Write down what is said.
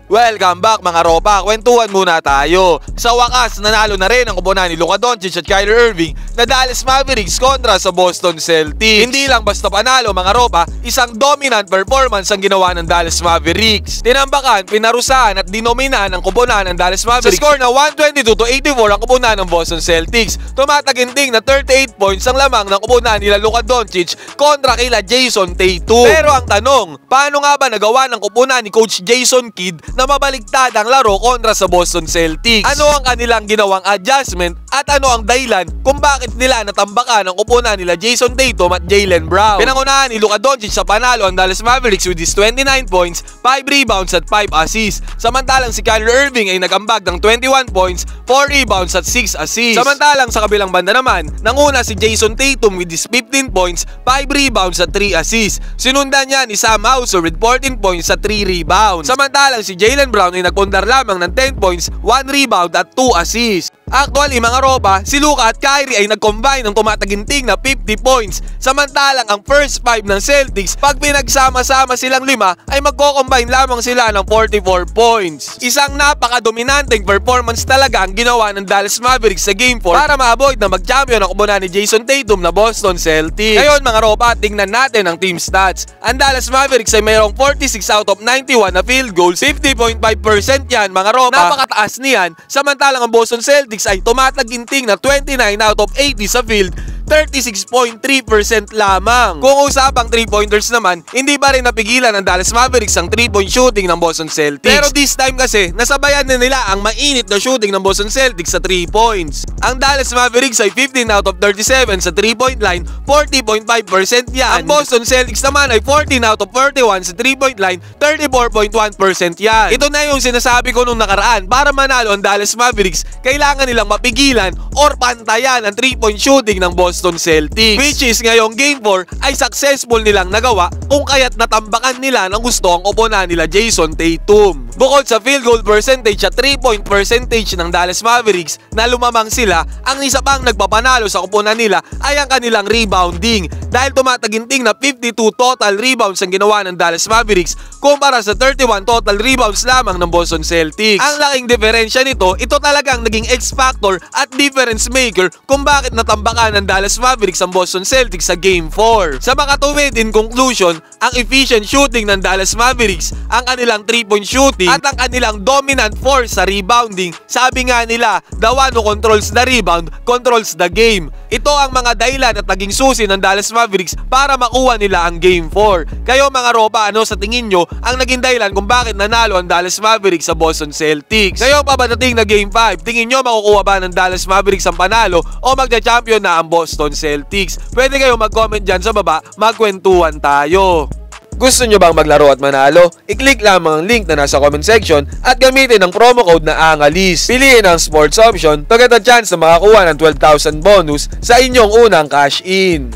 Welcome back mga ropa, kwentuhan muna tayo. Sa wakas, nanalo na rin ang kupunan ni Luka Doncic at Kyrie Irving na Dallas Mavericks kontra sa Boston Celtics. Hindi lang basta panalo mga ropa, isang dominant performance ang ginawa ng Dallas Mavericks. Tinambakan, pinarusahan at dinominan ang kupunan ng Dallas Mavericks sa score na 122-84 ang kupunan ng Boston Celtics. Tumataginting na 38 points ang lamang ng kupunan nila Luka Doncic kontra kila Jason Tatum. Pero ang tanong, paano nga ba nagawa ng kupunan ni Coach Jason Kidd na mabaligtad ang laro kontra sa Boston Celtics? Ano ang kanilang ginawang adjustment at ano ang dahilan kung bakit nila natambakan ang kupunan nila Jason Tatum at Jaylen Brown? Pinangunahan ni Luka Doncic sa panalo ang Dallas Mavericks with his 29 points, 5 rebounds at 5 assists. Samantalang si Kyrie Irving ay nagambag ng 21 points, 4 rebounds at 6 assists. Samantalang sa kabilang banda naman, nanguna si Jason Tatum with his 15 points, 5 rebounds at 3 assists. Sinundan niya ni Sam Hauser with 14 points at 3 rebounds. Samantalang si Jaylen Brown ay nagpundar lamang ng 10 points, 1 rebound at 2 assists. Actually mga ropa, si Luka at Kyrie ay nag-combine ng tumataginting na 50 points. Samantalang ang first 5 ng Celtics, pag pinagsama-sama silang 5 ay magko-combine lamang sila ng 44 points. Isang napaka-dominanteng performance talaga ang ginawa ng Dallas Mavericks sa Game 4 para ma-avoid na mag-champion ang kupunan ni Jason Tatum na Boston Celtics. Ngayon mga ropa, tingnan natin ang team stats. Ang Dallas Mavericks ay mayroong 46 out of 91 na field goals, 50.5% yan mga ropa. Napakataas niyan. Samantalang ang Boston Celtics ay tumataginting na 29 out of 80 sa field, 36.3% lamang. Kung usapang 3-pointers naman, hindi pa rin napigilan ng Dallas Mavericks ang 3-point shooting ng Boston Celtics. Pero this time kasi, nasabayan na nila ang mainit na shooting ng Boston Celtics sa 3 points. Ang Dallas Mavericks ay 15 out of 37 sa 3-point line, 40.5% yan. Ang Boston Celtics naman ay 14 out of 41 sa 3-point line, 34.1% yan. Ito na yung sinasabi ko nung nakaraan, para manalo ang Dallas Mavericks, kailangan nilang mapigilan or pantayan ang 3-point shooting ng Boston Celtics, which is ngayong Game 4 ay successful nilang nagawa kung kaya't natambakan nila ng gusto ang koponan nila Jason Tatum. Bukod sa field goal percentage at 3-point percentage ng Dallas Mavericks na lumamang sila, ang isa pang nagpapanalo sa koponan nila ay ang kanilang rebounding dahil tumataginting na 52 total rebounds ang ginawa ng Dallas Mavericks kumpara sa 31 total rebounds lamang ng Boston Celtics. Ang laking diferensya nito, ito talagang naging X-factor at difference maker kung bakit natambakan ng Dallas Mavericks ang Boston Celtics sa Game 4. Sa makatuwid in conclusion, ang efficient shooting ng Dallas Mavericks, ang kanilang 3-point shooting at ang kanilang dominant force sa rebounding. Sabi nga nila, the one who controls the rebound controls the game. Ito ang mga dahilan at naging susi ng Dallas Mavericks para makuha nila ang Game 4. Kayo mga ropa, ano sa tingin nyo ang naging dahilan kung bakit nanalo ang Dallas Mavericks sa Boston Celtics? Ngayon papadating na Game 5, tingin nyo makukuha ba ng Dallas Mavericks ang panalo o magja-champion na ang Boston Celtics? Pwede kayo mag-comment dyan sa baba, magkwentuhan tayo. Gusto nyo bang maglaro at manalo? I-click lamang ang link na nasa comment section at gamitin ang promo code na ANGALIS. Piliin ang sports option to get a chance na makakuha ng 12,000 bonus sa inyong unang cash in.